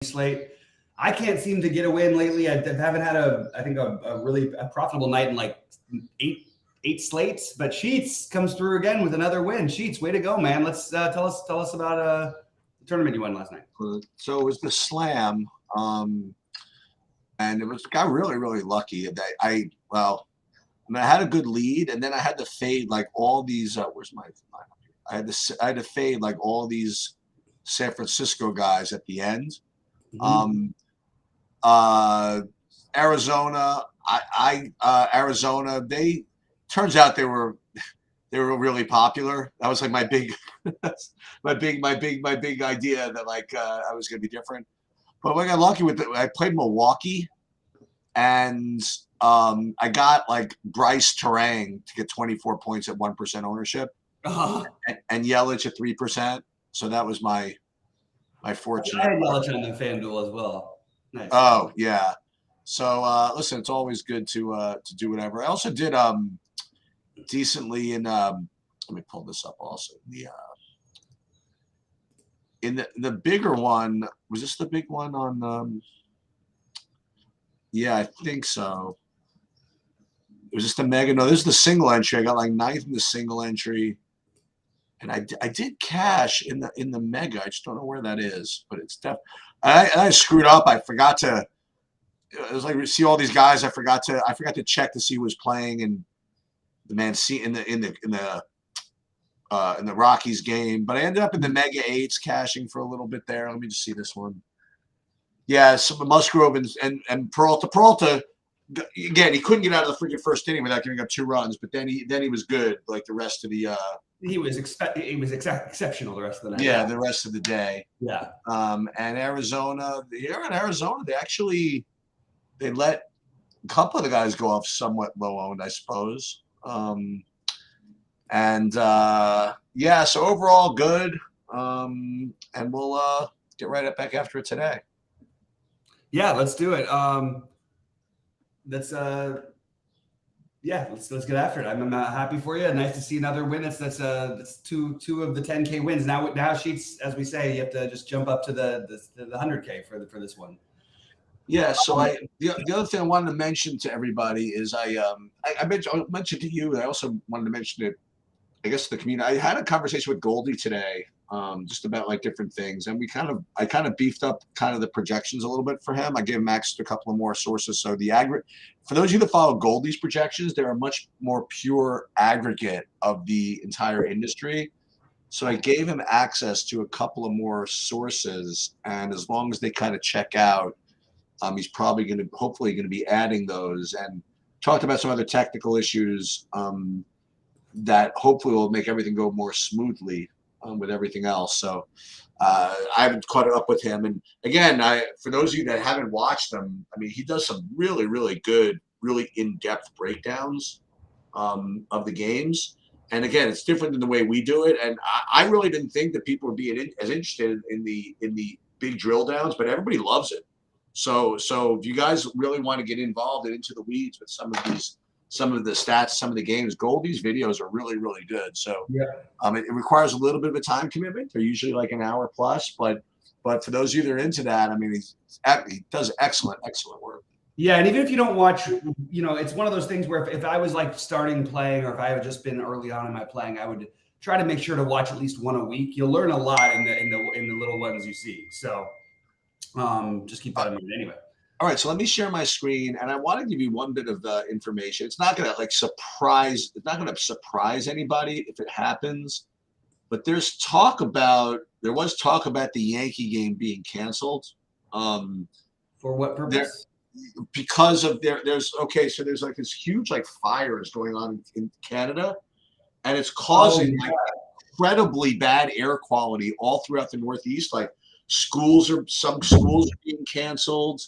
slate. I can't seem to get a win lately. I haven't had a really profitable night in like eight slates. But Sheets comes through again with another win. Sheets, way to go, man! Let's tell us about the tournament you won last night. So it was the Slam, and got really lucky. I had a good lead, and then I had to fade like all these. Where's my? I had to fade like all these San Francisco guys at the end. Mm-hmm. Arizona, Arizona. Turns out they were really popular. That was like my big, my big idea that like I was going to be different. But I got lucky with it. I played Milwaukee, and I got like Bryce Terang to get 24 points at 1% ownership, and Yelich at 3%. So that was my fortune. I had Yelich on the FanDuel as well. Nice. Oh yeah. So listen, it's always good to do whatever. I also did decently in let me pull this up also. In the bigger one, was this the big one on yeah, I think so. It was just the mega. No, this is the single entry. I got like 9th in the single entry. And I did cash in the mega. I just don't know where that is, but it's definitely. I screwed up. I forgot to. It was like we see all these guys. I forgot to check to see who was playing in the in the Rockies game. But I ended up in the mega 8s cashing for a little bit there. Let me just see this one. Yeah, some Musgrove and Peralta. Peralta again. He couldn't get out of the freaking first inning without giving up 2 runs. But then he was good. Like the rest of the. He was exceptional the rest of the night. Yeah, the rest of the day. Yeah. And Arizona, they let a couple of the guys go off somewhat low owned, I suppose. Yeah, so overall good. And we'll get right back after it today. Yeah, let's do it. Let's get after it. I'm happy for you. Nice to see another win. That's two of the 10K wins. Now Sheets, as we say, you have to just jump up to the 100K for this one. Yeah. So the other thing I wanted to mention to everybody is I mentioned to you. I also wanted to mention it, I guess, to the community. I had a conversation with Goldie today, just about like different things, and I kind of beefed up kind of the projections a little bit for him. I gave Max a couple of more sources. So for those of you that follow Goldie's projections, they're a much more pure aggregate of the entire industry. So I gave him access to a couple of more sources, and as long as they kind of check out, he's hopefully going to be adding those, and talked about some other technical issues that hopefully will make everything go more smoothly with everything else. So I haven't caught up with him. And again, for those of you that haven't watched them, I mean, he does some really, really good, really in-depth breakdowns of the games. And again, it's different than the way we do it. And I really didn't think that people would be as interested in the big drill downs, but everybody loves it. So if you guys really want to get involved and into the weeds with some of the stats, some of the games, Goldie's videos are really, really good. So yeah. It requires a little bit of a time commitment. They're usually like an hour plus, but for those of you that are into that, I mean, he does excellent work. Yeah, and even if you don't watch, it's one of those things where if I was like starting playing, or if I had just been early on in my playing, I would try to make sure to watch at least one a week. You'll learn a lot in the little ones you see. So just keep that in mind anyway. All right, so let me share my screen, and I want to give you one bit of information. It's not going to surprise. It's not going to surprise anybody if it happens, but there was talk about the Yankee game being canceled. For what purpose? Because of there's like this huge like fires going on in Canada, and it's causing incredibly bad air quality all throughout the Northeast. Like some schools are being canceled.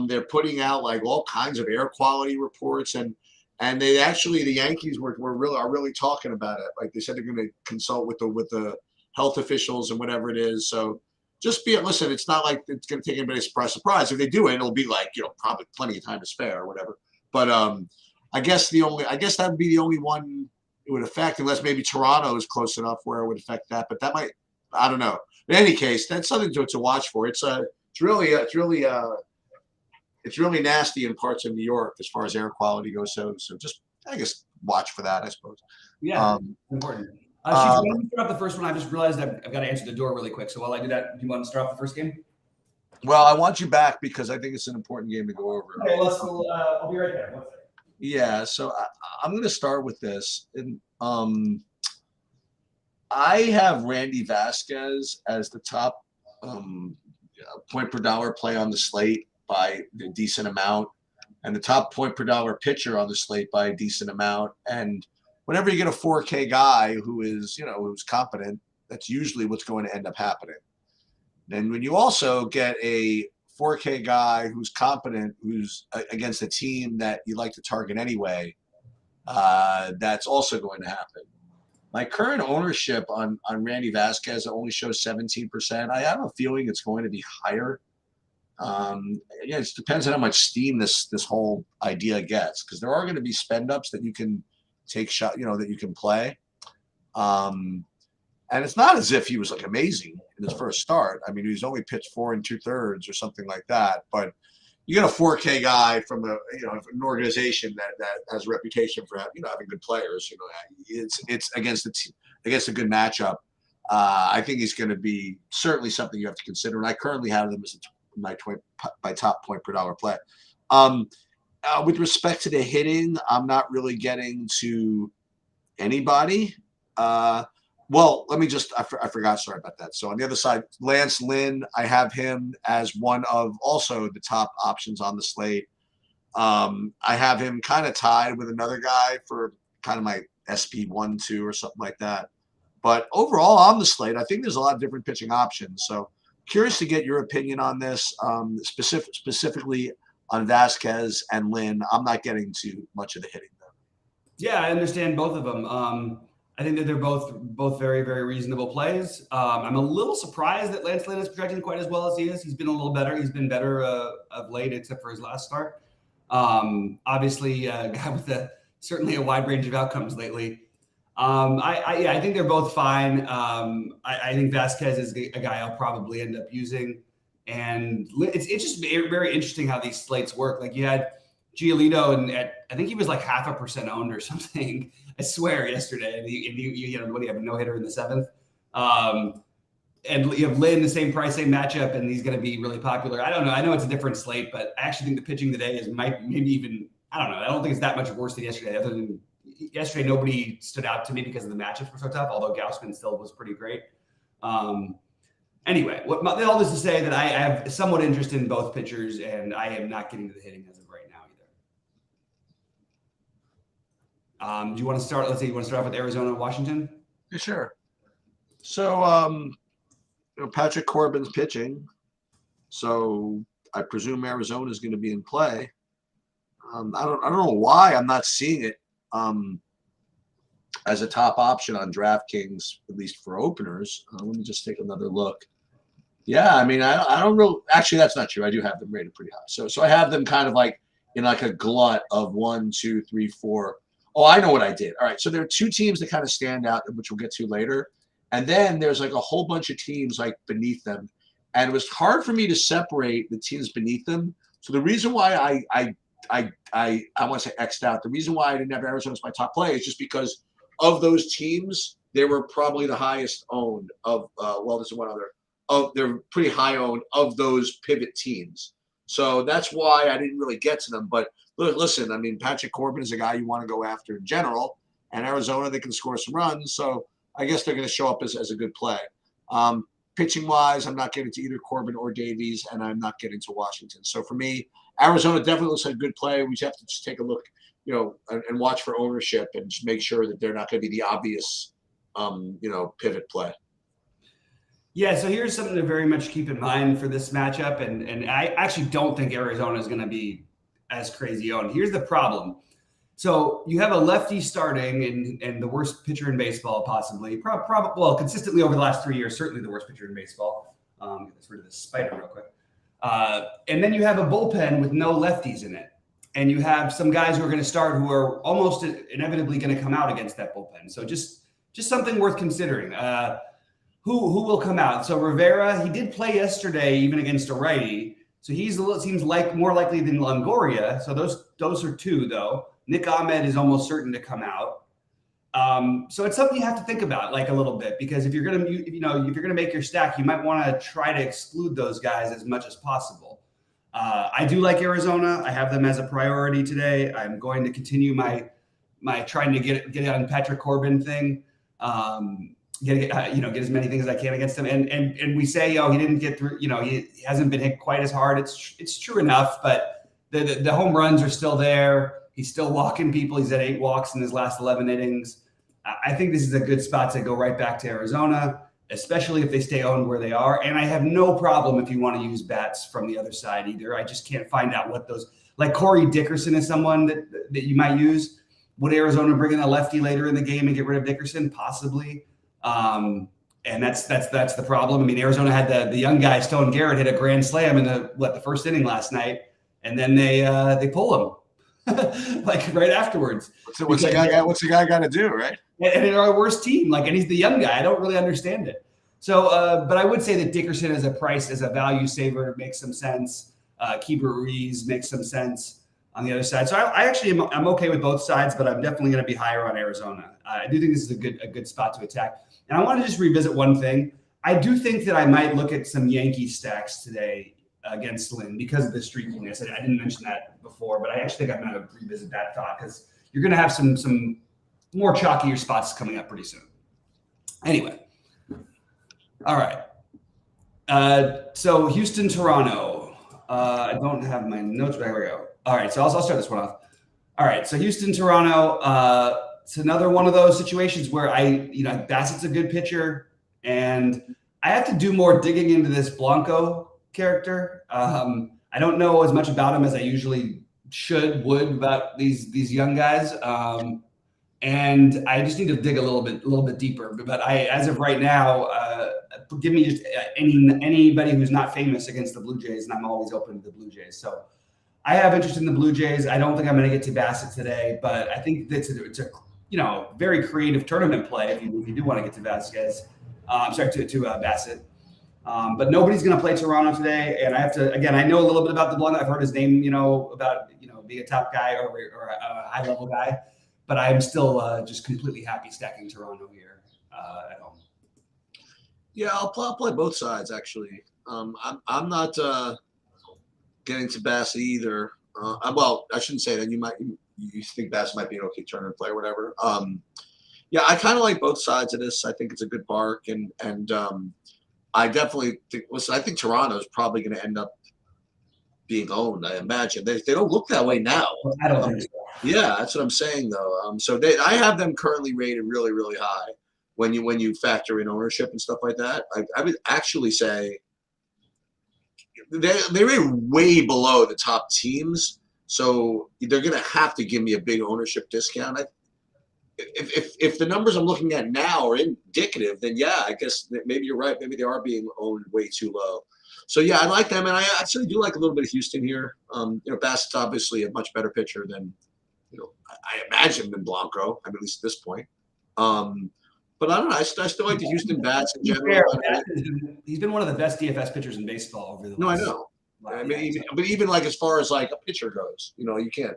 They're putting out like all kinds of air quality reports, and the Yankees are really talking about it. Like they said, they're going to consult with the health officials and whatever it is. So just listen. It's not like it's going to take anybody by surprise. If they do it, it'll be like probably plenty of time to spare or whatever. But I guess that would be the only one it would affect, unless maybe Toronto is close enough where it would affect that. But that might, I don't know. In any case, that's something to watch for. it's really nasty in parts of New York as far as air quality goes. So just I guess watch for that, I suppose. Yeah, important. She's going to start off the first one. I just realized I've got to answer the door really quick. So while I do that, do you want to start off the first game? Well, I want you back because I think it's an important game to go over. Okay, I'll be right there. 1 second. Yeah, so I'm going to start with this. And I have Randy Vasquez as the top point per dollar play on the slate by a decent amount, and the top point per dollar pitcher on the slate by a decent amount. And whenever you get a 4K guy who's competent, that's usually what's going to end up happening. And when you also get a 4K guy who's competent, who's against a team that you like to target anyway, that's also going to happen. My current ownership on Randy Vasquez only shows 17%. I have a feeling it's going to be higher. Yeah, it depends on how much steam this whole idea gets, because there are going to be spend ups that you can take shot, that you can play. And it's not as if he was like amazing in his first start. I mean, he's only pitched 4 2/3 or something like that. But you get a 4K guy from an organization that has a reputation for having good players. It's against a good matchup. I think he's going to be certainly something you have to consider. And I currently have them as my top point per dollar play. With respect to the hitting, I'm not really getting to anybody. Well, let me just, I forgot, sorry about that. So on the other side, Lance Lynn, I have him as one of also the top options on the slate. I have him kind of tied with another guy for kind of my SP1-2 or something like that. But overall on the slate, I think there's a lot of different pitching options. So curious to get your opinion on this, specifically on Vasquez and Lynn. I'm not getting too much of the hitting though. Yeah, I understand both of them. I think that they're both very, very reasonable plays. I'm a little surprised that Lance Lynn is projecting quite as well as he is. He's been a little better. He's been better of late, except for his last start. Obviously, a guy with certainly a wide range of outcomes lately. I think they're both fine. I think Vasquez is a guy I'll probably end up using. And it's just very interesting how these slates work. Like you had Giolito, and I think he was like 0.5% owned or something. I swear yesterday, and you have a no hitter in the 7th, and you have Lynn the same price, same matchup, and he's going to be really popular. I don't know. I know it's a different slate, but I actually think the pitching today is maybe even, I don't know. I don't think it's that much worse than yesterday. Other than yesterday, nobody stood out to me because of the matchups were so tough. Although Gausman still was pretty great. Anyway, all this to say that I have somewhat interest in both pitchers, and I am not getting to the hitting as of right now either. Do you want to start? Let's say you want to start off with Arizona, Washington. Yeah, sure. So, Patrick Corbin's pitching, so I presume Arizona is going to be in play. I don't know why I'm not seeing it as a top option on DraftKings, at least for openers. Let me just take another look. Yeah, I mean, I don't really. Actually, that's not true. I do have them rated pretty high. So I have them kind of like in like a glut of 1, 2, 3, 4. Oh, I know what I did. All right. So there are 2 teams that kind of stand out, which we'll get to later. And then there's like a whole bunch of teams like beneath them. And it was hard for me to separate the teams beneath them. So the reason why I want to say X'd out, the reason why I didn't have Arizona as my top play is just because of those teams, they were probably the highest owned of, there's one other. They're pretty high owned of those pivot teams. So that's why I didn't really get to them. But listen, I mean, Patrick Corbin is a guy you want to go after in general, and Arizona, they can score some runs. So I guess they're going to show up as a good play. Pitching wise, I'm not getting to either Corbin or Davies, and I'm not getting to Washington. So for me, Arizona definitely looks like a good play. We just have to just take a look, and watch for ownership and just make sure that they're not going to be the obvious, pivot play. Yeah, so here's something to very much keep in mind for this matchup, and I actually don't think Arizona is going to be as crazy owned. Here's the problem. So you have a lefty starting and the worst pitcher in baseball, possibly. Consistently over the last 3 years, certainly the worst pitcher in baseball. Get rid of this spider real quick. And then you have a bullpen with no lefties in it. And you have some guys who are going to start who are almost inevitably going to come out against that bullpen. So just something worth considering. Who will come out? So Rivera, he did play yesterday, even against a righty. So he's a little, seems like more likely than Longoria. So those are two though. Nick Ahmed is almost certain to come out. So it's something you have to think about, like a little bit, because if you're gonna, if you're gonna make your stack, you might want to try to exclude those guys as much as possible. I do like Arizona. I have them as a priority today. I'm going to continue my trying to get on Patrick Corbin thing. Get as many things as I can against him. And we say, he didn't get through. He hasn't been hit quite as hard. It's true enough, but the home runs are still there. He's still walking people. He's had 8 walks in his last 11 innings. I think this is a good spot to go right back to Arizona, especially if they stay owned where they are. And I have no problem if you want to use bats from the other side either. I just can't find out what those, like Corey Dickerson is someone that you might use. Would Arizona bring in a lefty later in the game and get rid of Dickerson? Possibly. And that's the problem. I mean, Arizona had the young guy, Stone Garrett, hit a grand slam in the first inning last night, and then they pull him like right afterwards. What's the guy got to do, right? And they're our worst team, and he's the young guy. I don't really understand it. So, but I would say that Dickerson as a value saver makes some sense. Keeper Ruiz makes some sense on the other side. So I'm okay with both sides, but I'm definitely going to be higher on Arizona. I do think this is a good spot to attack. And I want to just revisit one thing. I do think that I might look at some Yankee stacks today against Lynn because of the streakiness. I didn't mention that before, but I actually think I'm going to revisit that thought because you're going to have some more chalkier spots coming up pretty soon. Anyway. All right. So Houston, Toronto. I don't have my notes, but here we go. All right. So I'll start this one off. All right. So Houston, Toronto. It's another one of those situations where Bassett's a good pitcher, and I have to do more digging into this Blanco character. I don't know as much about him as I usually would about these young guys. And I just need to dig a little bit deeper. But as of right now, give me just anybody who's not famous against the Blue Jays, and I'm always open to the Blue Jays. So I have interest in the Blue Jays. I don't think I'm going to get to Bassett today, but I think it's a very creative tournament play if you do want to get to Vasquez. To Bassett. But nobody's going to play Toronto today, and I have to again. I know a little bit about the Blanco. I've heard his name, about being a top guy or a high level guy. But I'm still just completely happy stacking Toronto here at home. Yeah, I'll play both sides actually. I'm not getting to Bassett either. Well, I shouldn't say that. You think Bassett might be an okay tournament player, or whatever. Yeah, I kind of like both sides of this. I think it's a good bark, and I definitely think. Listen, I think Toronto is probably going to end up being owned. I imagine they don't look that way now. I don't think so. Yeah, that's what I'm saying though. So I have them currently rated really, really high when you factor in ownership and stuff like that. I would actually say they rate way below the top teams, so they're going to have to give me a big ownership discount. If the numbers I'm looking at now are indicative, then yeah, I guess maybe you're right. Maybe they are being owned way too low. So yeah, I like them, and I actually do like a little bit of Houston here. Bassett's obviously a much better pitcher than I imagine than Blanco. I mean, at least at this point. But I don't know. I still like the Houston bats in general. He's been one of the best DFS pitchers in baseball over the last. No, I know. I mean, even like as far as like a pitcher goes, you can't.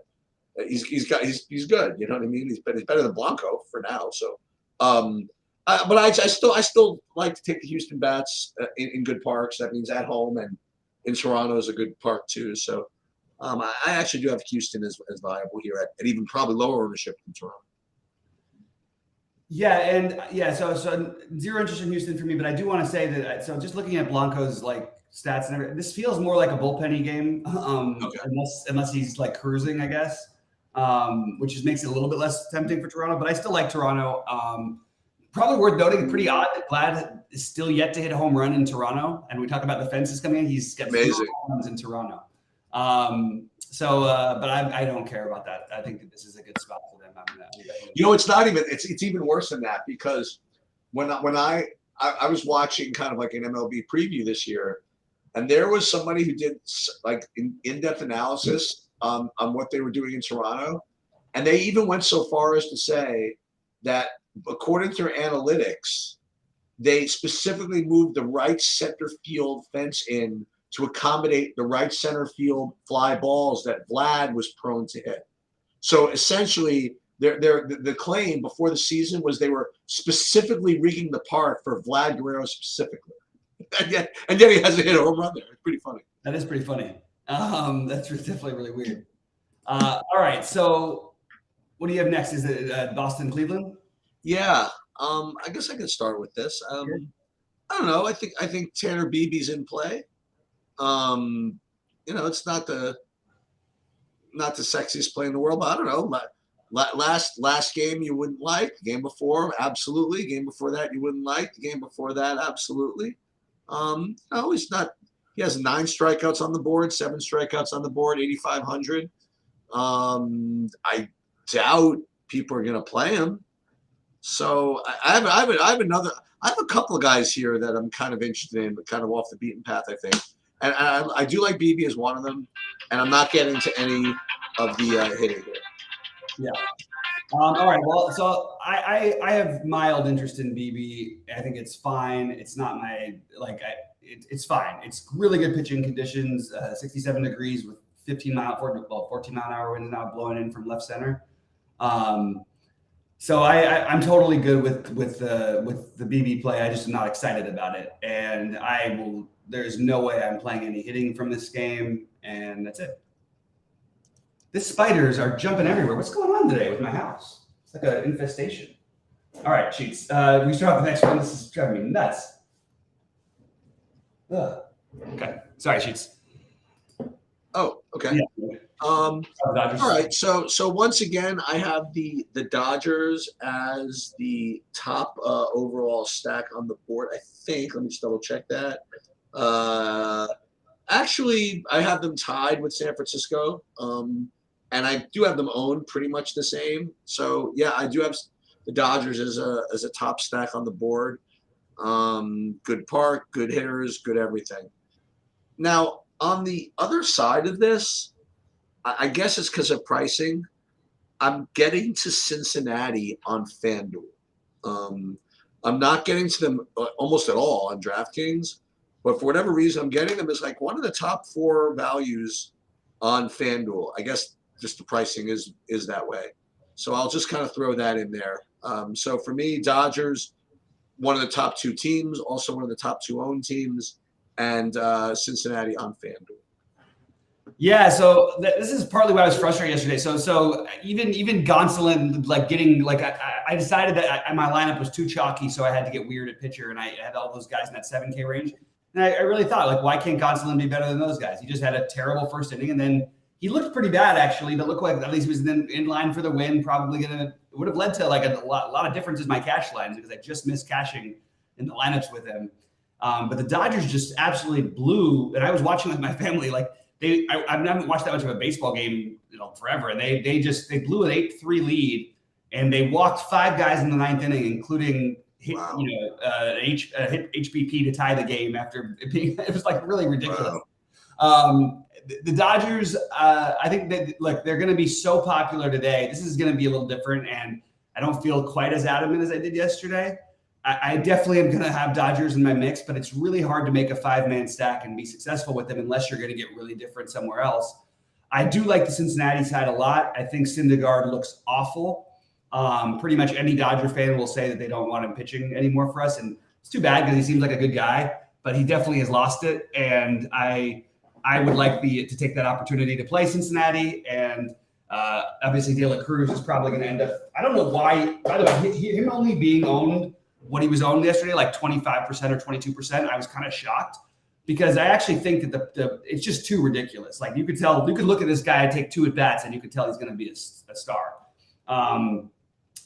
He's good. You know what I mean? He's better than Blanco for now. So, but I still like to take the Houston bats in good parks. That means at home, and in Toronto is a good park too. So, I actually do have Houston as viable here at even probably lower ownership than Toronto. Yeah, and so zero interest in Houston for me, but I do want to say that. So just looking at Blanco's stats and everything, this feels more like a bullpenny game, okay. unless he's cruising, I guess. Which just makes it a little bit less tempting for Toronto, but I still like Toronto. Probably worth noting, pretty odd that Vlad is still yet to hit a home run in Toronto. And we talk about the fences coming in. He's got 4 home runs in Toronto. But I don't care about that. I think that this is a good spot for them. It's even worse than that, because when I was watching kind of like an MLB preview this year, and there was somebody who did in-depth analysis on what they were doing in Toronto. And they even went so far as to say that according to their analytics, they specifically moved the right center field fence in to accommodate the right center field fly balls that Vlad was prone to hit. So essentially, the claim before the season was they were specifically rigging the park for Vlad Guerrero specifically. And yet he hasn't hit a home run there. It's pretty funny. That is pretty funny. That's definitely really weird. All right. So what do you have next? Is it Boston, Cleveland? Yeah. I guess I can start with this. I don't know. I think Tanner Beebe's in play. It's not the sexiest play in the world, but I don't know. Last game you wouldn't like. The game before, absolutely. The game before that you wouldn't like. The game before that, absolutely. He's not. He has 9 strikeouts on the board, 7 strikeouts on the board, 8,500. I doubt people are going to play him. So I have a couple of guys here that I'm kind of interested in, but kind of off the beaten path, I think. And I do like BB as one of them, and I'm not getting to any of the hitting here. Yeah. All right. Well, so I have mild interest in BB. I think it's fine. It's not my it's fine. It's really good pitching conditions. 67 degrees with 14 mile an hour winds now blowing in from left center. So I'm totally good with the BB play. I just am not excited about it, and there's no way I'm playing any hitting from this game, and that's it. The spiders are jumping everywhere. What's going on today with my house? It's like an infestation. All right, Cheeks. We start off the next one. This is driving me nuts. Ugh. Okay. Sorry, Cheeks. Oh, okay. Yeah. All right. So once again, I have the Dodgers as the top overall stack on the board. I think. Let me just double check that. Actually, I have them tied with San Francisco. And I do have them owned pretty much the same. So yeah, I do have the Dodgers as a top stack on the board. Good park, good hitters, good everything. Now on the other side of this, I guess it's because of pricing. I'm getting to Cincinnati on FanDuel. I'm not getting to them almost at all on DraftKings, but for whatever reason, I'm getting them as like one of the top 4 values on FanDuel. I guess just the pricing is that way. So I'll just kind of throw that in there. So for me, Dodgers, one of the top 2 teams, also one of the top 2 owned teams, and Cincinnati on FanDuel. Yeah, so this is partly why I was frustrated yesterday. So even Gonsolin, I decided that my lineup was too chalky, so I had to get weird at pitcher, and I had all those guys in that 7K range. And I really thought, why can't Gonsolin be better than those guys? He just had a terrible first inning, and then he looked pretty bad, actually. But looked like at least he was in line for the win. Probably would have led to a lot of differences in my cash lines because I just missed cashing in the lineups with him. But the Dodgers just absolutely blew, and I was watching with my family. I haven't watched that much of a baseball game, forever, and they blew an 8-3 lead, and they walked 5 guys in the 9th inning, including hit HBP to tie the game after it being. It was really ridiculous. Wow. The Dodgers, I think that they're going to be so popular today. This is going to be a little different, and I don't feel quite as adamant as I did yesterday. I definitely am going to have Dodgers in my mix, but it's really hard to make a 5-man stack and be successful with them unless you're going to get really different somewhere else. I do like the Cincinnati side a lot. I think Syndergaard looks awful. Pretty much any Dodger fan will say that they don't want him pitching anymore for us, and it's too bad because he seems like a good guy, but he definitely has lost it, and I would like to take that opportunity to play Cincinnati, and obviously De La Cruz is probably going to end up. I don't know why. By the way, him only being owned what he was owned yesterday, 25% or 22%. I was kind of shocked because I actually think that it's just too ridiculous. You could look at this guy and take 2 at bats, and you could tell he's going to be a star.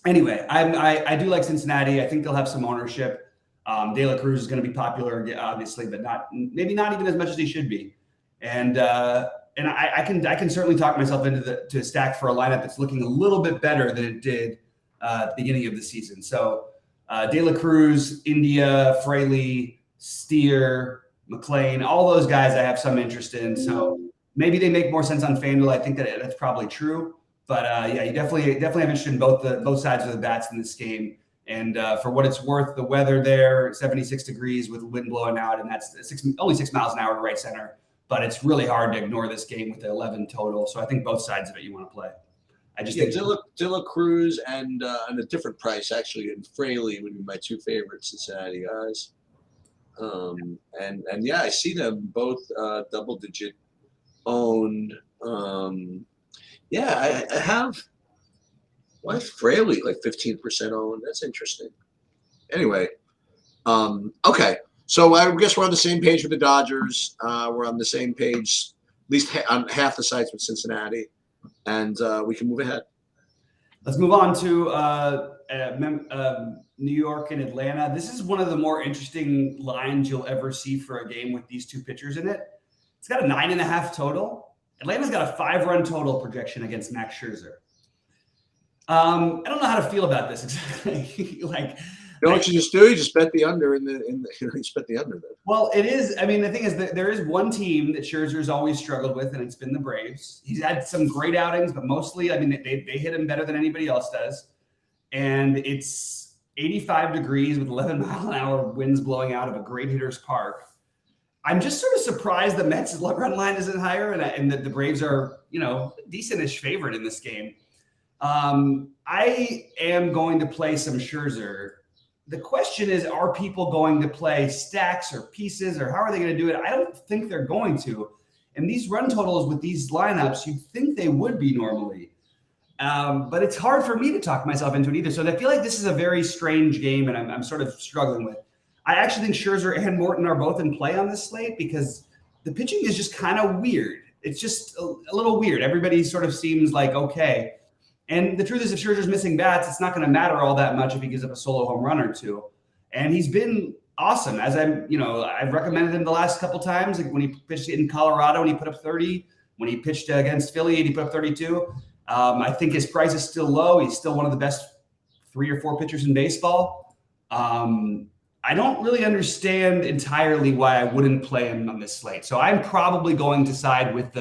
Anyway, I do like Cincinnati. I think they'll have some ownership. De La Cruz is going to be popular, obviously, but maybe not even as much as he should be. And I can certainly talk myself into to stack for a lineup that's looking a little bit better than it did at the beginning of the season. So De La Cruz, India, Fraley, Steer, McLean, all those guys I have some interest in. So maybe they make more sense on FanDuel. I think that that's probably true. But yeah, you definitely have interest in both sides of the bats in this game. And for what it's worth, the weather there, 76 degrees with wind blowing out, and that's only 6 miles an hour to right center. But it's really hard to ignore this game with the 11 total. So I think both sides of it you want to play. I just think Dilla Cruz and a different price actually, and Fraley would be my two favorite Cincinnati guys. And yeah, I see them both double digit owned. Yeah, I have. Why is Fraley like 15% owned? That's interesting. Anyway, okay. So I guess we're on the same page with the Dodgers. We're on the same page, at least on half the sites with Cincinnati, and we can move ahead. Let's move on to New York and Atlanta. This is one of the more interesting lines you'll ever see for a game with these two pitchers in it. It's got a 9.5 total. Atlanta's got a 5-run total projection against Max Scherzer. I don't know how to feel about this exactly. You know what you just do? You just bet the under you just bet the under there. Well, it is. I mean, the thing is that there is one team that Scherzer's always struggled with, and it's been the Braves. He's had some great outings, but mostly, I mean, they hit him better than anybody else does. And it's 85 degrees with 11-mile-an-hour winds blowing out of a great hitter's park. I'm just sort of surprised the Mets' run line isn't higher, and that the Braves are, decentish favorite in this game. I am going to play some Scherzer. The question is, are people going to play stacks or pieces, or how are they going to do it? I don't think they're going to. And these run totals with these lineups, you'd think they would be normally. But it's hard for me to talk myself into it either. So I feel like this is a very strange game, and I'm sort of struggling with. I actually think Scherzer and Morton are both in play on this slate because the pitching is just kind of weird. It's just a little weird. Everybody sort of seems like okay. And the truth is, if Scherzer's missing bats, it's not going to matter all that much if he gives up a solo home run or two. And he's been awesome. As I've recommended him the last couple times, like when he pitched in Colorado and he put up 30, when he pitched against Philly and he put up 32. I think his price is still low. He's still one of the best 3 or 4 pitchers in baseball. I don't really understand entirely why I wouldn't play him on this slate. So I'm probably going to side with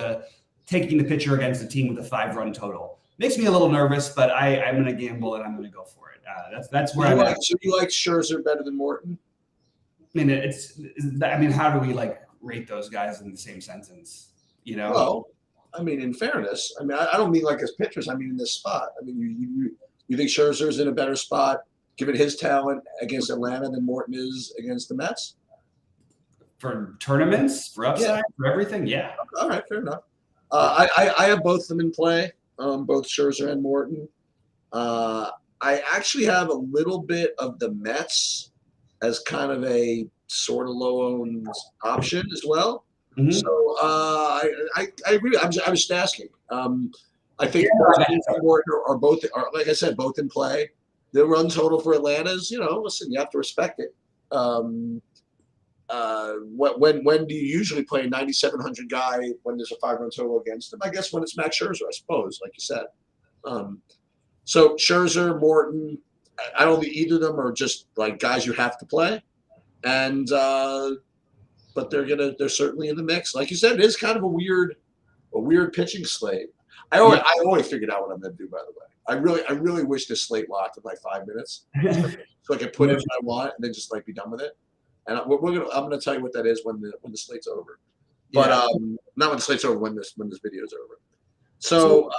taking the pitcher against a team with a 5-run total. Makes me a little nervous, but I'm going to gamble and I'm going to go for it. That's where I'm at. So you like Scherzer better than Morton? I mean, how do we rate those guys in the same sentence? Well, I mean, in fairness, I mean, I don't mean like as pitchers. I mean in this spot. I mean, you think Scherzer's in a better spot given his talent against Atlanta than Morton is against the Mets? For tournaments, for upside, for everything, yeah. All right, fair enough. I have both of them in play. Both Scherzer and Morton. I actually have a little bit of the Mets as kind of a sort of low-owned option as well. Mm-hmm. So I agree. I'm just asking. I think Morton are both, like I said, both in play. The run total for Atlanta is, listen, you have to respect it. When do you usually play a 9,700 guy when there's a 5-run total against him? I guess when it's Max Scherzer, I suppose, like you said. So Scherzer, Morton, I don't think either of them are just like guys you have to play, and but they're certainly in the mix. Like you said, it is kind of a weird pitching slate. I already figured out what I'm going to do. By the way, I really wish this slate locked in like 5 minutes, so I can put it if I want and then just be done with it. And I'm gonna tell you what that is when the slate's over, but not when the slate's over, when this video is over. So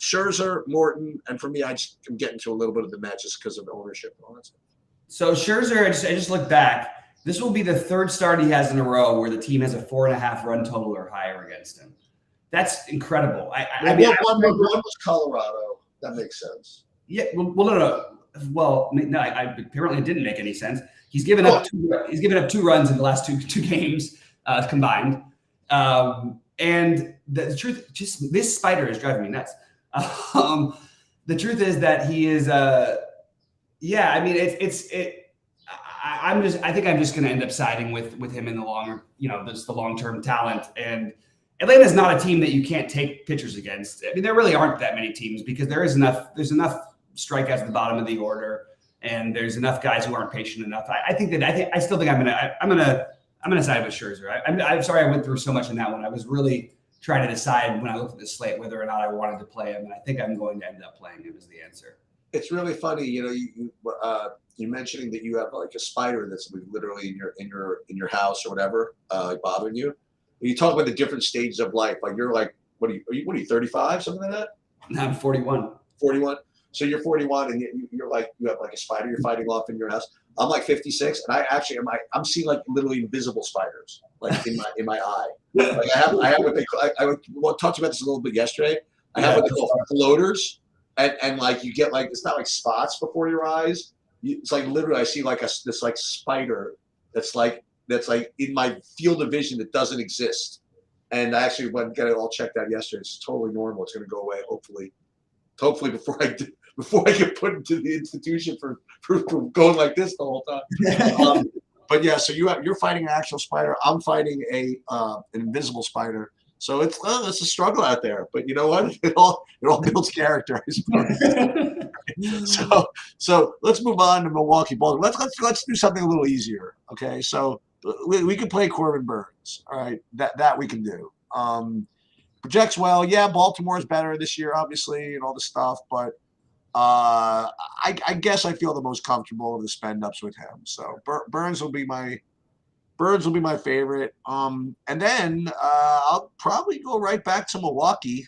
Scherzer, Morton, and for me, I'm getting to a little bit of the match just because of ownership and all that stuff. So Scherzer, I just looked back. This will be the 3rd start he has in a row where the team has a 4.5 run total or higher against him. That's incredible. One was Colorado. That makes sense. Yeah. No. Well, no. Apparently, it didn't make any sense. He's given up 2 runs in the last two games combined. And the truth, just this spider is driving me nuts. The truth is that he is. I think I'm just going to end up siding with him in the long, the long-term talent. And Atlanta's not a team that you can't take pitchers against. I mean, there really aren't that many teams because there's enough strikeouts at the bottom of the order, and there's enough guys who aren't patient enough. I still think I'm gonna side with Scherzer. I'm sorry I went through so much in that one. I was really trying to decide when I looked at the slate whether or not I wanted to play him, and I think I'm going to end up playing him as the answer. it's really funny, you know, you mentioning that you have like a spider that's literally in your house or whatever, like bothering you. You talk about the different stages of life. Like you're like, what are you 35, something like that? I'm 41. 41. So you're 41, and you're like you have like a spider you're fighting off in your house. I'm like 56, and I actually I'm seeing like literally invisible spiders like in my eye. Like I have what they call, I talked about this a little bit yesterday. I have what they call floaters, and like you get like, it's not like spots before your eyes. It's like literally I see like this like spider that's like in my field of vision that doesn't exist. And I actually went and got it all checked out yesterday. It's totally normal. It's going to go away hopefully before I get put into the institution for going like this the whole time. But yeah, so you're fighting an actual spider. I'm fighting an invisible spider. So it's a struggle out there. But you know what? It all builds character, I suppose. So let's move on to Milwaukee Baltimore. Let's do something a little easier. Okay, so we can play Corbin Burns. All right, that we can do. Projects well. Yeah, Baltimore's better this year, obviously, and all the stuff. But I guess I feel the most comfortable of the spend ups with him. So Burns will be my favorite. And then I'll probably go right back to Milwaukee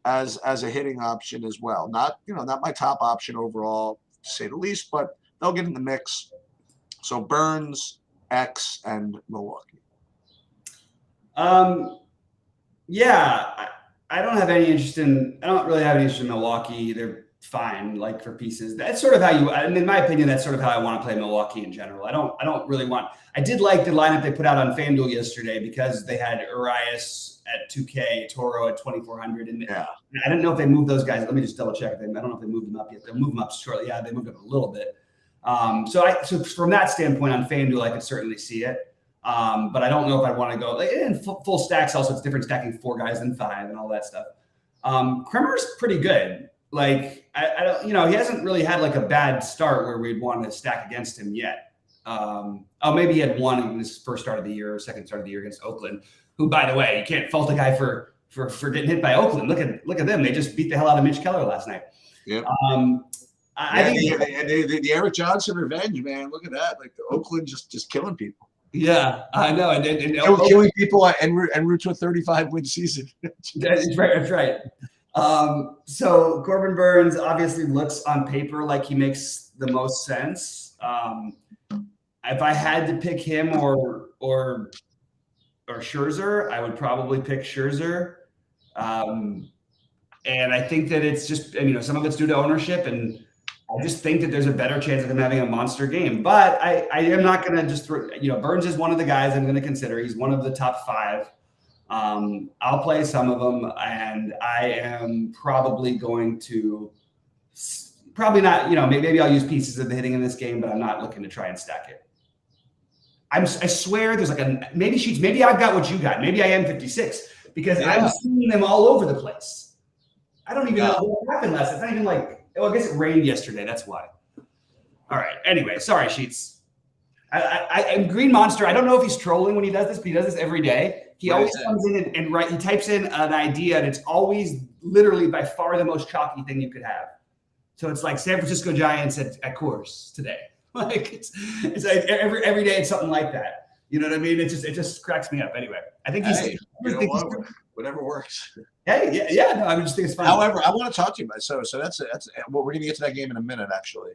as a hitting option as well. Not my top option overall, to say the least, but they'll get in the mix. So Burns, X, and Milwaukee. Yeah, I don't really have any interest in Milwaukee. They're fine, like for pieces. That's sort of how in my opinion, that's sort of how I want to play Milwaukee in general. I don't really want. I did like the lineup they put out on FanDuel yesterday because they had Urias at 2K, Toro at 2,400, and yeah. I don't know if they moved those guys. Let me just double check. I don't know if they moved them up yet. They'll move them up shortly. Yeah, they moved up a little bit. So from that standpoint on FanDuel, I could certainly see it. But I don't know if I want to go in full stacks. Also, it's different stacking 4 guys than 5 and all that stuff. Kremer's pretty good. Like I don't, he hasn't really had like a bad start where we'd want to stack against him yet. Maybe he had one in his first start of the year or second start of the year against Oakland, who, by the way, you can't fault a guy for getting hit by Oakland. Look at them. They just beat the hell out of Mitch Keller last night. Yep. I think the Eric Johnson revenge, man. Look at that. Like the Oakland just killing people. Yeah, I know. And killing people en route to a 35-win season. That's right. So Corbin Burns obviously looks on paper like he makes the most sense. If I had to pick him or Scherzer, I would probably pick Scherzer. And I think that it's just, some of it's due to ownership, and I just think that there's a better chance of him having a monster game. But I am not going to just throw, Burns is one of the guys I'm going to consider. He's one of the top 5. I'll play some of them, and I am probably going to not, maybe I'll use pieces of the hitting in this game, but I'm not looking to try and stack it. I swear there's like maybe I've got what you got. Maybe I am 56 because I'm seeing them all over the place. I don't even know what happened last. It's not even like, I guess it rained yesterday. That's why. All right. Anyway, sorry, Sheets. I Green Monster, I don't know if he's trolling when he does this, but he does this every day. He always comes in and he types in an idea, and it's always literally by far the most chalky thing you could have. So it's like San Francisco Giants at Coors today. Like it's like every day it's something like that. You know what I mean? It just cracks me up. Anyway, I think whatever works. Hey, yeah. No, I just think it's fun. However, I want to talk to you about so that's well, we're gonna get to that game in a minute, actually.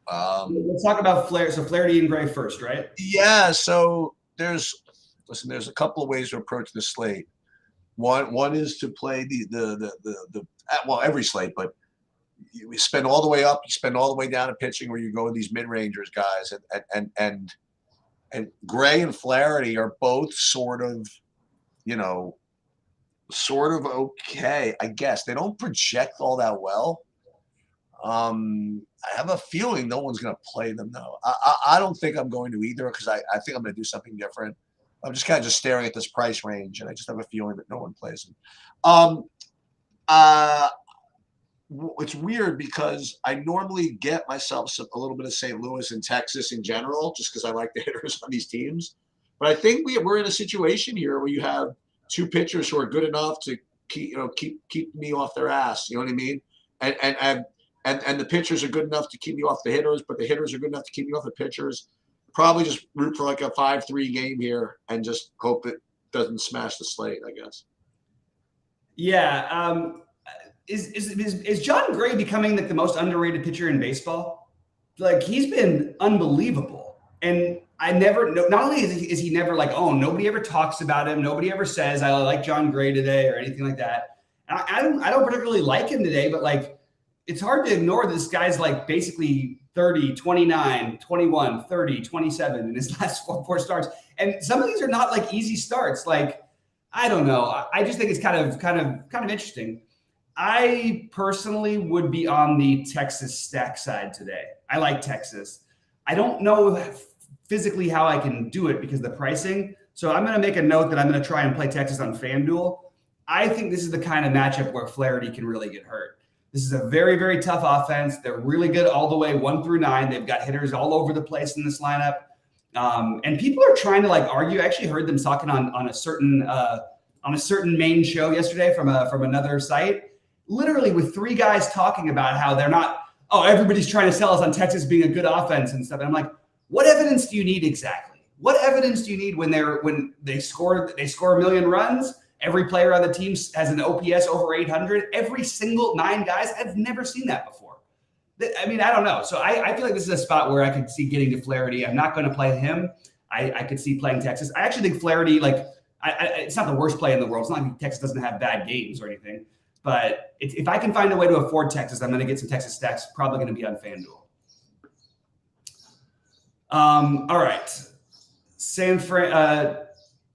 Let's talk about Flair. So Flaherty and Gray first, right? Yeah. So there's a couple of ways to approach this slate. One is to play every slate, but you spend all the way up, you spend all the way down to pitching, where you go with these mid-rangers guys, and Gray and Flaherty are both sort of okay, I guess. They don't project all that well. I have a feeling no one's going to play them, though. I don't think I'm going to either, because I think I'm going to do something different. I'm just kind of staring at this price range, and I just have a feeling that no one plays them. It's weird because I normally get myself a little bit of St. Louis and Texas in general, just because I like the hitters on these teams. But I think we're in a situation here where you have 2 pitchers who are good enough to keep me off their ass. You know what I mean? And the pitchers are good enough to keep me off the hitters, but the hitters are good enough to keep me off the pitchers. Probably just root for like a 5-3 game here and just hope it doesn't smash the slate, I guess. Yeah. Is John Gray becoming like the most underrated pitcher in baseball? Like, he's been unbelievable. And I never know, not only is he never like, oh, nobody ever talks about him. Nobody ever says, I like John Gray today or anything like that. And I don't particularly like him today, but like, it's hard to ignore this guy's like basically 30, 29, 21, 30, 27 in his last four starts. And some of these are not like easy starts. Like, I don't know. I just think it's kind of interesting. I personally would be on the Texas stack side today. I like Texas. I don't know physically how I can do it because of the pricing. So I'm going to make a note that I'm going to try and play Texas on FanDuel. I think this is the kind of matchup where Flaherty can really get hurt. This is a very, very tough offense. They're really good all the way 1 through 9. They've got hitters all over the place in this lineup. And people are trying to like argue. I actually heard them talking on a certain main show yesterday from another site, literally with 3 guys talking about how they're not, oh, everybody's trying to sell us on Texas being a good offense and stuff. And I'm like, what evidence do you need exactly? What evidence do you need when they score a million runs? Every player on the team has an OPS over 800. Every single 9 guys, I've never seen that before. I mean, I don't know. So I feel like this is a spot where I could see getting to Flaherty. I'm not going to play him. I could see playing Texas. I actually think Flaherty, like, it's not the worst play in the world. It's not like Texas doesn't have bad games or anything. But if I can find a way to afford Texas, I'm going to get some Texas stacks. Probably going to be on FanDuel. All right. San Fran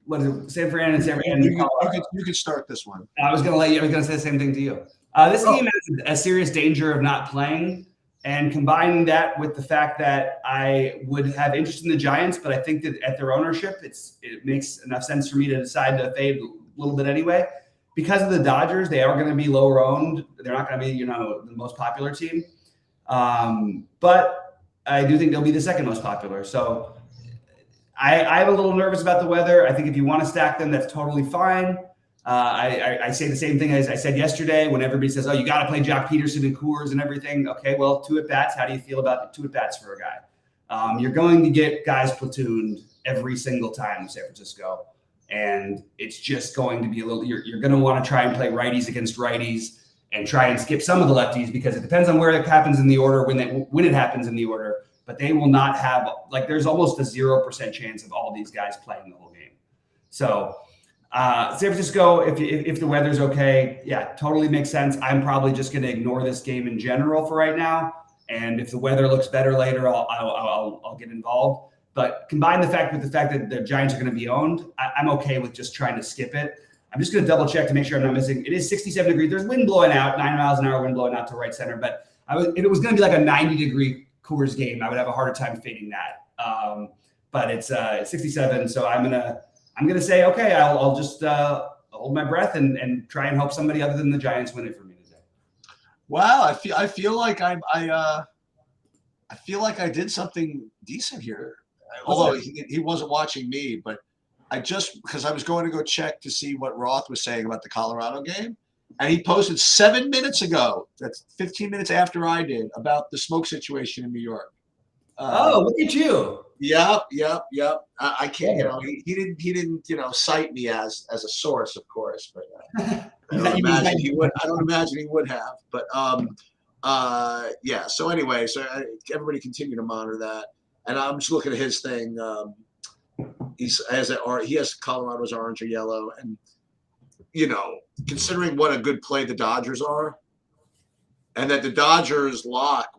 and San Fran. You could start this one. I was going to say the same thing to you. This game has a serious danger of not playing, and combining that with the fact that I would have interest in the Giants, but I think that at their ownership, it makes enough sense for me to decide to fade a little bit anyway. Because of the Dodgers, they are going to be lower owned. They're not going to be, the most popular team. But I do think they'll be the second most popular. So I'm a little nervous about the weather. I think if you want to stack them, that's totally fine. I say the same thing as I said yesterday when everybody says, oh, you got to play Jock Peterson and Coors and everything. Okay, well, 2 at-bats. How do you feel about 2 at-bats for a guy? You're going to get guys platooned every single time in San Francisco. And it's just going to be you're going to want to try and play righties against righties and try and skip some of the lefties because it depends on where it happens in the order, when it happens in the order. But they will not have, like, there's almost a 0% chance of all these guys playing the whole game. So San Francisco, if the weather's okay, yeah, totally makes sense. I'm probably just going to ignore this game in general for right now. And if the weather looks better later, I'll get involved. But combine the fact that the Giants are going to be owned, I'm okay with just trying to skip it. I'm just going to double check to make sure I'm not missing. It is 67 degrees. There's wind blowing out, 9 miles an hour wind blowing out to right center. But if it was going to be like a 90-degree Coors game, I would have a harder time fading that. But it's 67, so I'm gonna say okay. I'll just hold my breath and try and hope somebody other than the Giants win it for me today. Wow, I feel like I feel like I did something decent here. Although he wasn't watching me, but because I was going to go check to see what Roth was saying about the Colorado game, and he posted 7 minutes ago, that's 15 minutes after I did, about the smoke situation in New York. Look at you. Yep. I can't, he didn't, cite me as a source, of course, but I don't imagine he would have. But yeah. So anyway, everybody continue to monitor that. And I'm just looking at his thing. He has Colorado's orange or yellow, and considering what a good play the Dodgers are, and that the Dodgers lock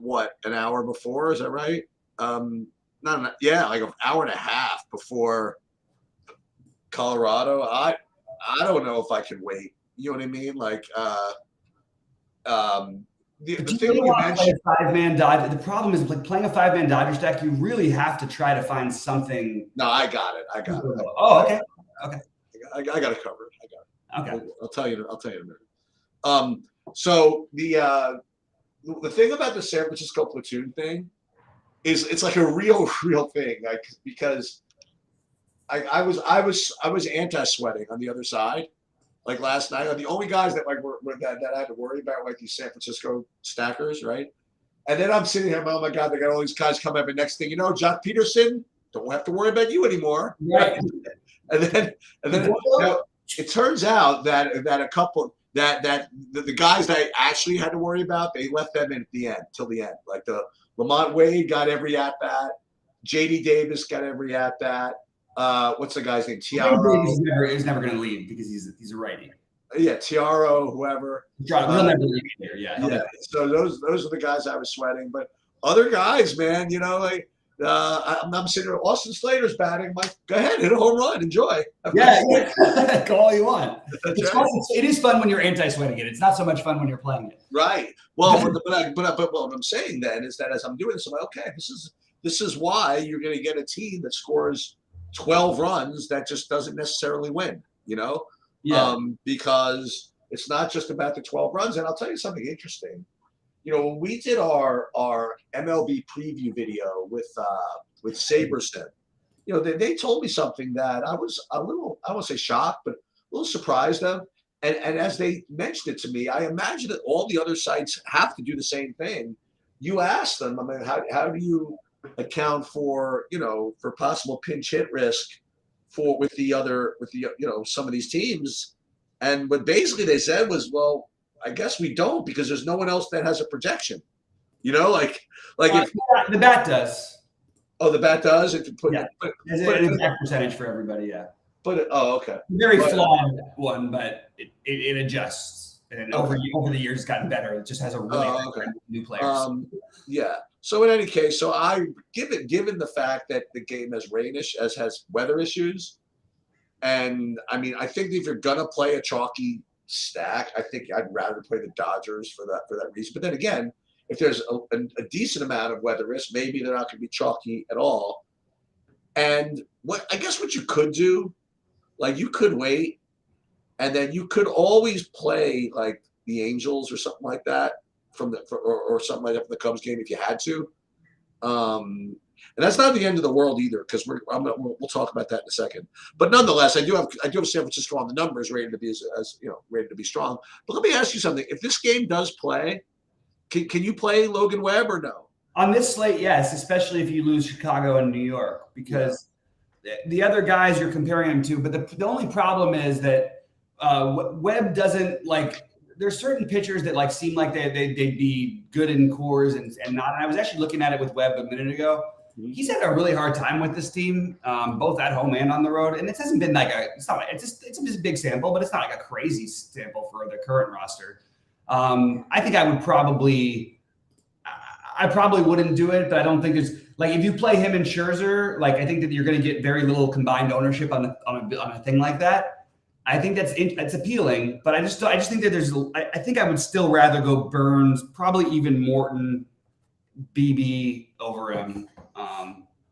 an hour before, is that right? Like an hour and a half before Colorado. I don't know if I can wait. You know what I mean? Like the thing you mentioned, play a 5-man Dodger. The problem is, like, playing a 5-man Dodger stack, you really have to try to find something. No, I got it. Oh, okay. I got it covered. Okay. I'll tell you in a minute. So the thing about the San Francisco platoon thing is it's like a real thing, like, because I was anti-sweating on the other side. like last night, are the only guys that like were that I had to worry about, like these San Francisco stackers, right? And then I'm sitting here, oh my God, they got all these guys coming up, and next thing you know, Jock Peterson, don't have to worry about you anymore. Right. And then it turns out that a couple that the guys that I actually had to worry about, they left them in at the end till the end. Like the Lamont Wade got every at bat, JD Davis got every at bat. What's the guy's name? Tiaro. He's never going to leave because he's a righty. Yeah, Tiaro, whoever. He'll never leave here. Yeah. So those are the guys I was sweating, but other guys, man, you know, like. I'm sitting there. Austin Slater's batting. I'm like, go ahead, hit a home run, enjoy. Yeah. Go all you want. It's fun. It is fun when you're anti-sweating it. It's not so much fun when you're playing it. Right. Well, but what I'm saying then is that as I'm doing this, I'm like, okay, this is why you're going to get a team that scores 12 runs that just doesn't necessarily win. You know, because it's not just about the 12 runs. And I'll tell you something interesting. You know, when we did our MLB preview video with Saberson, you know, they told me something that I was a little, I won't say shocked, but a little surprised of. And as they mentioned it to me, I imagine that all the other sites have to do the same thing. You ask them, I mean, how do you account for, you know, for possible pinch hit risk with the you know, some of these teams? And what basically they said was, well, I guess we don't because there's no one else that has a projection. You know, like if the bat does. Oh, the bat does. It can put there's an exact percentage for everybody. Yeah. Okay. Very flawed one, but it adjusts, and over the years, it's gotten better. It just has a really new players. Yeah. So in any case, given the fact that the game has has weather issues, and I mean, I think if you're gonna play a chalky stack, I think I'd rather play the Dodgers for that reason. But then again, if there's a decent amount of weather risk, maybe they're not going to be chalky at all. And what you could do, like you could wait, and then you could always play like the Angels or something like that or something like that for the Cubs game if you had to. And that's not the end of the world either, because we'll talk about that in a second. But nonetheless, I do have San Francisco on the numbers rated to be as you know, rated to be strong. But let me ask you something: if this game does play, can you play Logan Webb or no? On this slate, yes, especially if you lose Chicago and New York, because the other guys you're comparing him to. But the only problem is that Webb doesn't like. There's certain pitchers that like seem like they'd be good in cores and not. And I was actually looking at it with Webb a minute ago. He's had a really hard time with this team, both at home and on the road. And it hasn't been like it's just a big sample, but it's not like a crazy sample for the current roster. I think I probably wouldn't do it, but I don't think there's like, if you play him and Scherzer, like I think that you're going to get very little combined ownership on a thing like that. I think that's appealing, but I just think that I think I would still rather go Burns, probably even Morton, BB over him.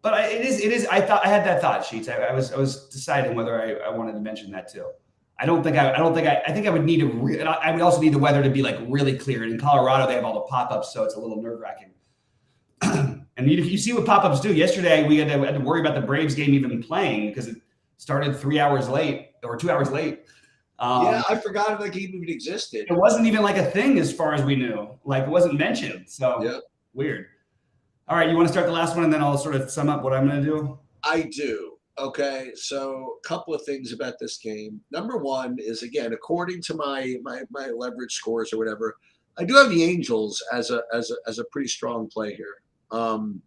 But it is. I had that thought, Sheets. I was deciding whether I wanted to mention that too. I think I would need I would also need the weather to be like really clear. And in Colorado, they have all the pop-ups, so it's a little nerve-wracking. And you see what pop-ups do. Yesterday, we had to worry about the Braves game even playing because it started 3 hours late or 2 hours late. I forgot that game even existed. It wasn't even like a thing as far as we knew. Like it wasn't mentioned. So weird. All right, you want to start the last one, and then I'll sort of sum up what I'm going to do? I do. Okay, so a couple of things about this game. Number one is, again, according to my leverage scores or whatever, I do have the Angels as a pretty strong play here. You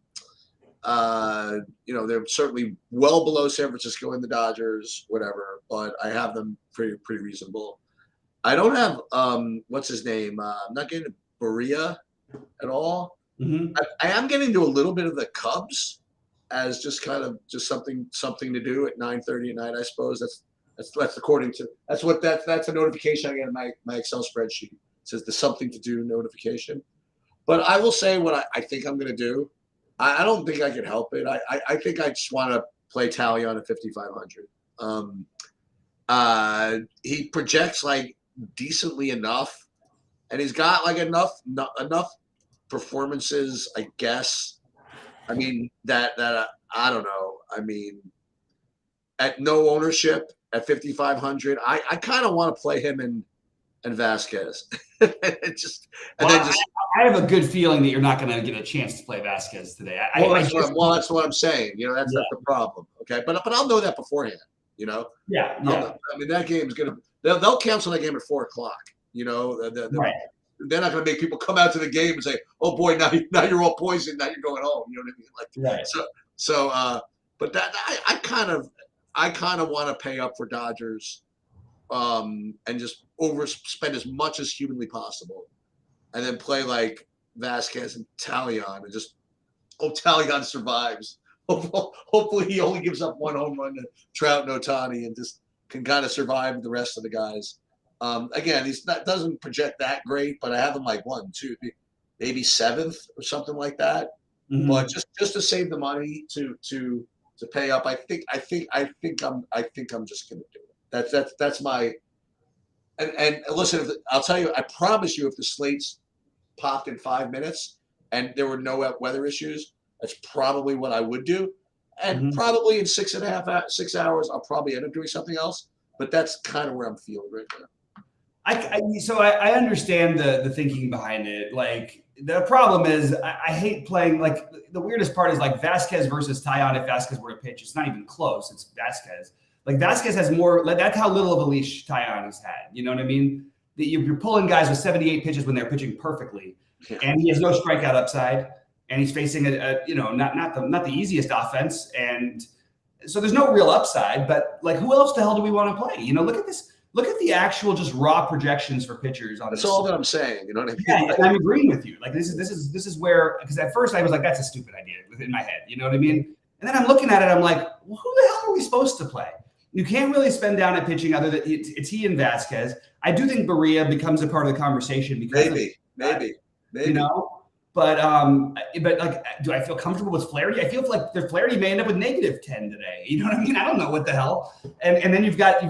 know, they're certainly well below San Francisco and the Dodgers, whatever, but I have them pretty reasonable. I don't have what's his name? I'm not getting Berea at all. Mm-hmm. I am getting to a little bit of the Cubs as just kind of just something to do at 9:30 at night. I suppose that's according to that's a notification I get in my Excel spreadsheet. It says the something to do notification. But I will say what I think I'm going to do. I don't think I can help it. I think I just want to play Talion at 5,500. He projects like decently enough, and he's got like enough performances, I guess. I mean that I don't know. I mean, at no ownership, at 5,500. I kind of want to play him and Vasquez. And then just I have a good feeling that you're not going to get a chance to play Vasquez today. That's what I'm saying. That's the problem. Okay, but I'll know that beforehand. Yeah. I mean, that game is gonna. They'll cancel that game at 4:00. Right. They're not going to make people come out to the game and say, "Oh boy, now you're all poisoned. Now you're going home." You know what I mean? Right. But that I kind of want to pay up for Dodgers, and just overspend as much as humanly possible, and then play like Vasquez and Talion, and just hope Talion survives. Hopefully, he only gives up one home run to Trout and Ohtani, and just can kind of survive the rest of the guys. Again, doesn't project that great, but I have him like 1, 2, maybe 7th or something like that. Mm-hmm. But just to save the money to pay up, I think I'm just gonna do it. That's my and listen. I'll tell you, I promise you, if the slates popped in 5 minutes and there were no weather issues, that's probably what I would do. And probably in 6 hours, I'll probably end up doing something else. But that's kind of where I'm feeling right now. I understand the thinking behind it. Like, the problem is I hate playing, like, the weirdest part is like Vasquez versus Tyon. If Vasquez were to pitch, it's not even close. It's Vasquez. Like, Vasquez has more, that's how little of a leash Tyon has had. You know what I mean? That you're pulling guys with 78 pitches when they're pitching perfectly, and he has no strikeout upside, and he's facing not the easiest offense, and so there's no real upside. But like, who else the hell do we want to play? Look at this. Look at the actual just raw projections for pitchers on this. That's all that I'm saying. You know what I mean? Yeah, and I'm agreeing with you. Like, this is where, because at first I was like, that's a stupid idea within my head. You know what I mean? And then I'm looking at it, I'm like, well, who the hell are we supposed to play? You can't really spend down at pitching other than it's he and Vasquez. I do think Barria becomes a part of the conversation because maybe. But like, do I feel comfortable with Flaherty? I feel like the Flaherty may end up with -10 today. You know what I mean? I don't know what the hell. And then you've got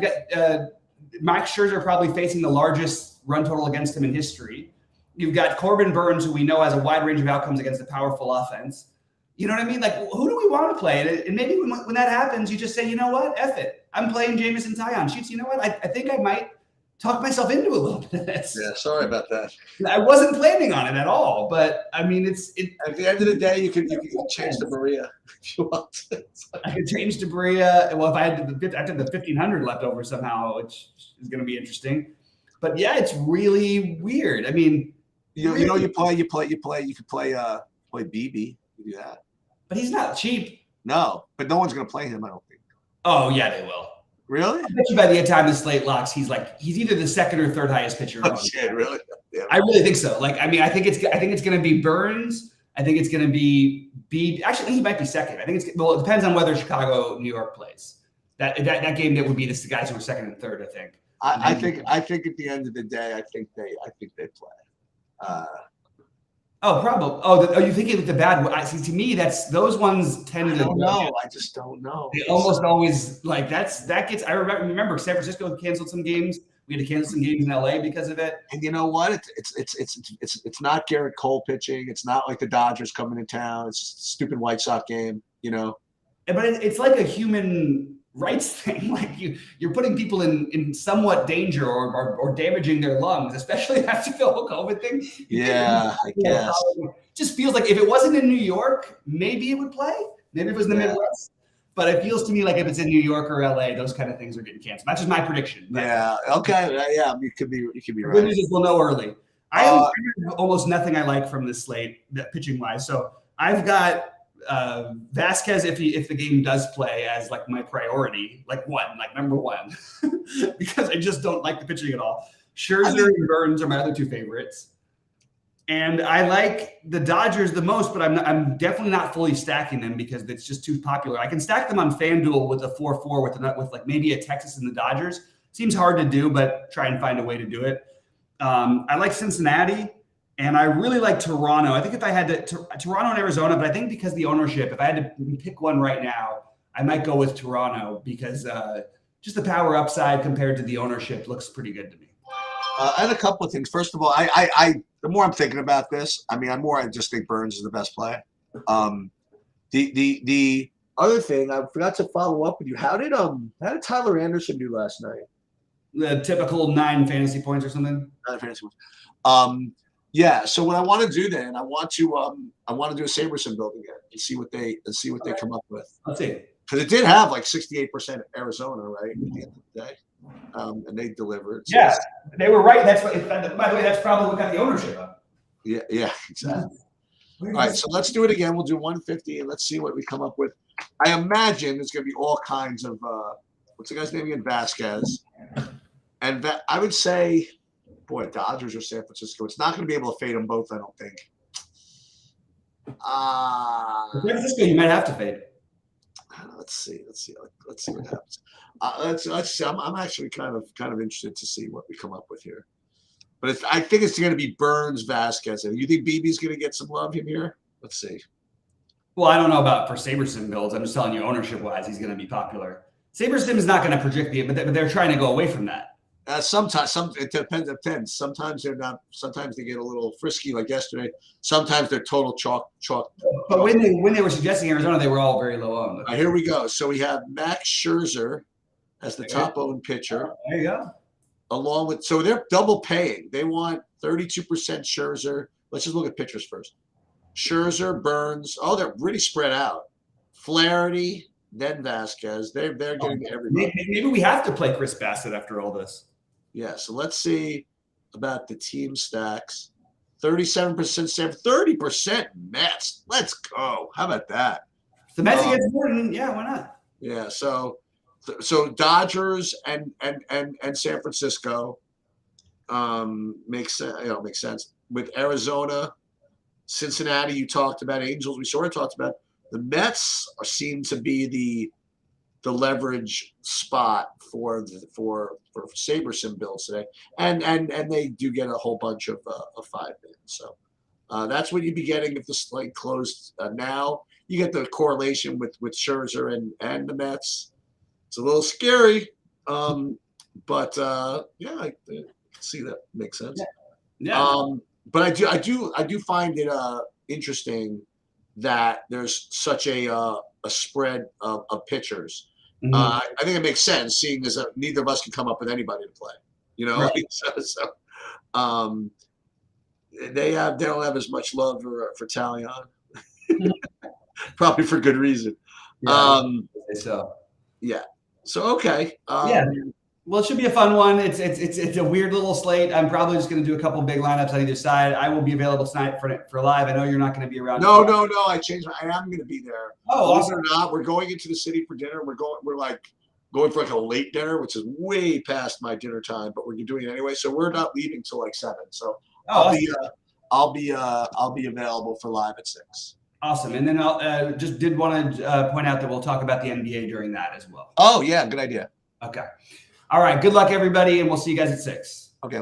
Max Scherzer probably facing the largest run total against him in history. You've got Corbin Burns, who we know has a wide range of outcomes against a powerful offense. You know what I mean? Like, who do we want to play? And maybe when that happens, you just say, you know what? F it. I'm playing Jameson Tyon. Sheets, you know what? I think I might talk myself into a little bit of this. Yeah, sorry about that. I wasn't planning on it at all, but I mean, at the end of the day, you can change to Barria if you want to. I could change to Barria. Well, if I had the 1,500 left over somehow, which is going to be interesting. But yeah, it's really weird. I mean, you could play BB. You do that. But he's not cheap. No, but no one's going to play him, I don't think. Oh yeah, they will. Really? I bet you by the time the slate locks, he's either the second or third highest pitcher. Oh shit, really? Yeah. I really think so. Like, I mean, I think it's going to be Burns. I think it's going to be Actually, he might be second. I think it depends on whether Chicago, New York plays. That game that would be the guys who are second and third. I think. I think at the end of the day, I think they play. Probably. You think it with the bad one? See, to me, those ones tend to. I just don't know. They almost always like that gets. I remember San Francisco canceled some games. We had to cancel some games in LA because of it. And you know what? It's not Garrett Cole pitching. It's not like the Dodgers coming to town. It's just a stupid White Sox game. But it's like a human rights thing. Like, you're putting people in somewhat danger or damaging their lungs, especially after the whole COVID thing. Yeah, I guess. It just feels like if it wasn't in New York, maybe it would play. Maybe if it was in the Midwest. But it feels to me like if it's in New York or LA, those kind of things are getting canceled. That's just my prediction. Yeah. Okay. Yeah. You could be right. Good news is we'll know early. I have almost nothing I like from this slate, pitching wise. So I've got Vasquez if the game does play as like my priority, like number one, because I just don't like the pitching at all. Scherzer and Burns are my other two favorites. And I like the Dodgers the most, but I'm definitely not fully stacking them because it's just too popular. I can stack them on FanDuel with a 4-4 with like maybe a Texas and the Dodgers. Seems hard to do, but try and find a way to do it. I like Cincinnati, and I really like Toronto. I think if I had Toronto and Arizona, but I think because the ownership, if I had to pick one right now, I might go with Toronto because just the power upside compared to the ownership looks pretty good to me. I had a couple of things. First of all, the more I'm thinking about this, I just think Burns is the best play. The other thing, I forgot to follow up with you. How did Tyler Anderson do last night? The typical 9 fantasy points or something. 9 fantasy points. Yeah. So what I want to do then, I want to do a Saberson build again and see what they come up with. Let's see. Because it did have like 68% Arizona, right, at the end of the day, and they delivered. So yeah, they were right. That's what. By the way, that's probably what got the ownership up. Yeah, exactly. All right, so let's do it again. We'll do 150 and let's see what we come up with. I imagine there's going to be all kinds of what's the guy's name again? Vasquez, and I would say, boy, Dodgers or San Francisco. It's not going to be able to fade them both. I don't think. San Francisco, you might have to fade. Let's see what happens. Let's see. I'm actually kind of interested to see what we come up with here. But I think it's going to be Burns, Vasquez. And you think BB's going to get some love in here? Let's see. Well, I don't know about for SaberSim builds. I'm just telling you, ownership-wise, he's going to be popular. SaberSim is not going to project the, but they're trying to go away from that. Sometimes it depends. Sometimes they're not. Sometimes they get a little frisky, like yesterday. Sometimes they're total chalk. But when they were suggesting Arizona, they were all very low owned. Here we go. So we have Max Scherzer as the top owned pitcher. There you go. Along with, so they're double paying. They want 32% Scherzer. Let's just look at pitchers first. Scherzer, Burns. Oh, they're really spread out. Flaherty, then Vasquez. They're getting everybody. Maybe we have to play Chris Bassett after all this. Yeah. So let's see about the team stacks. 37% Sam, 30% Mets. Let's go. How about that? If the Mets against Morton, yeah, why not? Yeah. So Dodgers and San Francisco makes sense. Makes sense. With Arizona, Cincinnati, you talked about. Angels, we sort of talked about. The Mets seem to be the leverage spot for SaberSim builds today, and they do get a whole bunch of 5-man. So that's what you'd be getting if the slate closed now. You get the correlation with Scherzer and the Mets. It's a little scary, but yeah, I can see that makes sense. Yeah. But I do find it interesting that there's such a spread of pitchers. Mm-hmm. I think it makes sense, seeing as neither of us can come up with anybody to play. Right. They don't have as much love for Talion, probably for good reason. Yeah, so yeah. So okay. Yeah. Well, it should be a fun one. It's a weird little slate. I'm probably just going to do a couple big lineups on either side. I will be available tonight for live. I know you're not going to be around. No. I changed. I am going to be there. Oh, awesome. Believe it or not, we're going into the city for dinner. We're going for like a late dinner, which is way past my dinner time, but we're doing it anyway. So we're not leaving till like 7. So I'll be available for live at 6. Awesome. And then I'll just did want to point out that we'll talk about the NBA during that as well. Oh yeah, good idea. Okay. All right. Good luck, everybody, and we'll see you guys at 6.